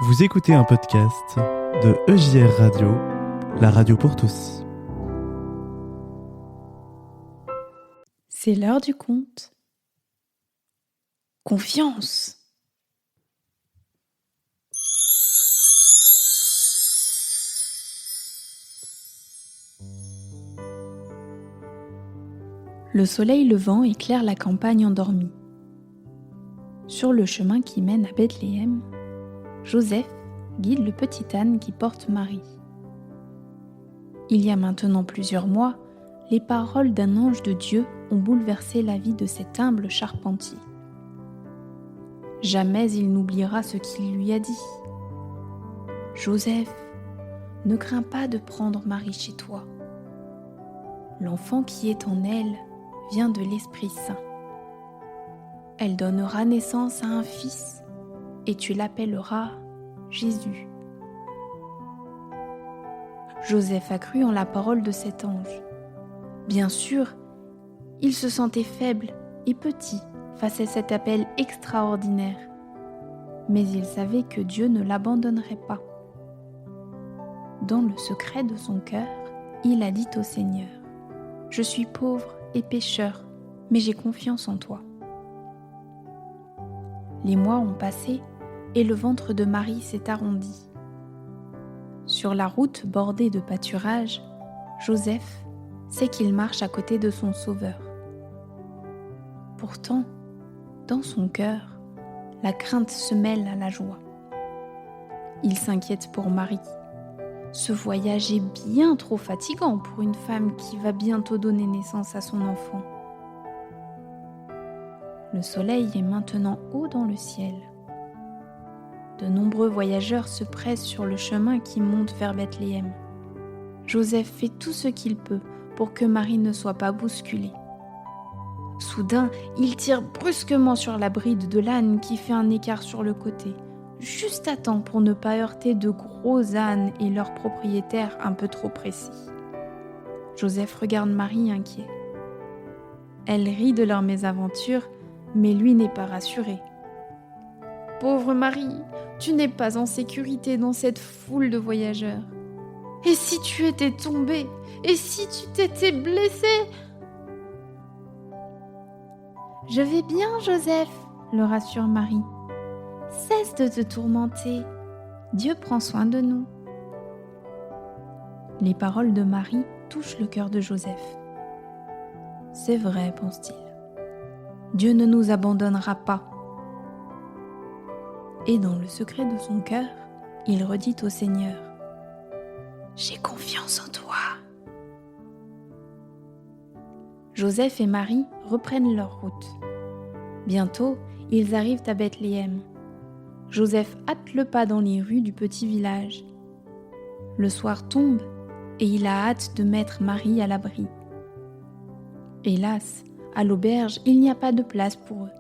Vous écoutez un podcast de EJR Radio, la radio pour tous. C'est l'heure du conte. Confiance. Le soleil levant éclaire la campagne endormie. Sur le chemin qui mène à Bethléem, Joseph guide le petit âne qui porte Marie. Il y a maintenant plusieurs mois, les paroles d'un ange de Dieu ont bouleversé la vie de cet humble charpentier. Jamais il n'oubliera ce qu'il lui a dit. « Joseph, ne crains pas de prendre Marie chez toi. L'enfant qui est en elle vient de l'Esprit Saint. Elle donnera naissance à un fils et tu l'appelleras Jésus. » Joseph a cru en la parole de cet ange. Bien sûr, il se sentait faible et petit face à cet appel extraordinaire, mais il savait que Dieu ne l'abandonnerait pas. Dans le secret de son cœur, il a dit au Seigneur : « Je suis pauvre et pécheur, mais j'ai confiance en toi. » Les mois ont passé et le ventre de Marie s'est arrondi. Sur la route bordée de pâturages, Joseph sait qu'il marche à côté de son Sauveur. Pourtant, dans son cœur, la crainte se mêle à la joie. Il s'inquiète pour Marie. Ce voyage est bien trop fatigant pour une femme qui va bientôt donner naissance à son enfant. Le soleil est maintenant haut dans le ciel. De nombreux voyageurs se pressent sur le chemin qui monte vers Bethléem. Joseph fait tout ce qu'il peut pour que Marie ne soit pas bousculée. Soudain, il tire brusquement sur la bride de l'âne qui fait un écart sur le côté, juste à temps pour ne pas heurter de gros ânes et leurs propriétaires un peu trop précis. Joseph regarde Marie inquiet. Elle rit de leur mésaventure, mais lui n'est pas rassuré. « Pauvre Marie, tu n'es pas en sécurité dans cette foule de voyageurs. Et si tu étais tombée? Et si tu t'étais blessée ?» « Je vais bien, Joseph, » le rassure Marie. « Cesse de te tourmenter. Dieu prend soin de nous. » Les paroles de Marie touchent le cœur de Joseph. « C'est vrai, pense-t-il. Dieu ne nous abandonnera pas. » Et dans le secret de son cœur, il redit au Seigneur : « J'ai confiance en toi. » Joseph et Marie reprennent leur route. Bientôt, ils arrivent à Bethléem. Joseph hâte le pas dans les rues du petit village. Le soir tombe et il a hâte de mettre Marie à l'abri. Hélas, à l'auberge, il n'y a pas de place pour eux.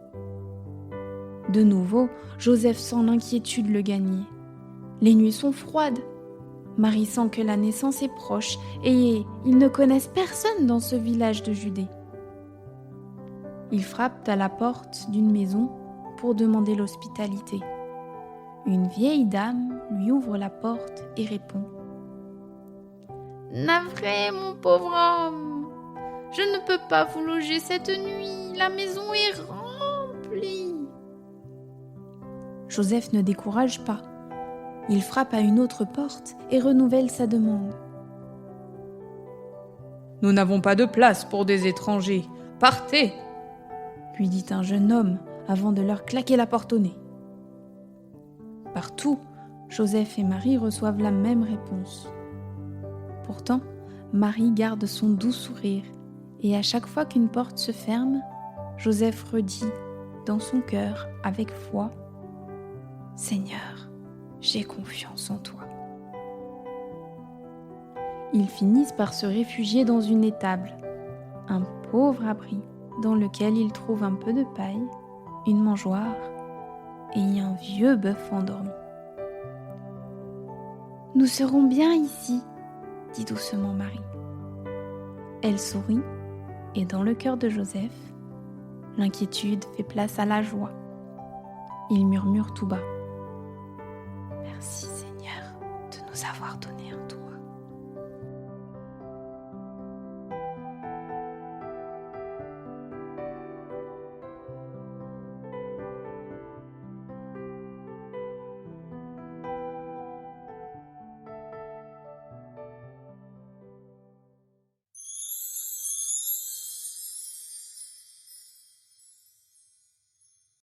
De nouveau, Joseph sent l'inquiétude le gagner. Les nuits sont froides. Marie sent que la naissance est proche et ils ne connaissent personne dans ce village de Judée. Ils frappent à la porte d'une maison pour demander l'hospitalité. Une vieille dame lui ouvre la porte et répond : « Navré, mon pauvre homme, je ne peux pas vous loger cette nuit, la maison est remplie. » Joseph ne décourage pas. Il frappe à une autre porte et renouvelle sa demande. « Nous n'avons pas de place pour des étrangers. Partez !» lui dit un jeune homme avant de leur claquer la porte au nez. Partout, Joseph et Marie reçoivent la même réponse. Pourtant, Marie garde son doux sourire et à chaque fois qu'une porte se ferme, Joseph redit dans son cœur avec foi : « Seigneur, j'ai confiance en toi. » Ils finissent par se réfugier dans une étable, un pauvre abri dans lequel ils trouvent un peu de paille, une mangeoire et un vieux bœuf endormi. « Nous serons bien ici, » dit doucement Marie. Elle sourit et dans le cœur de Joseph, l'inquiétude fait place à la joie. Il murmure tout bas : « Merci Seigneur de nous avoir donné un tour.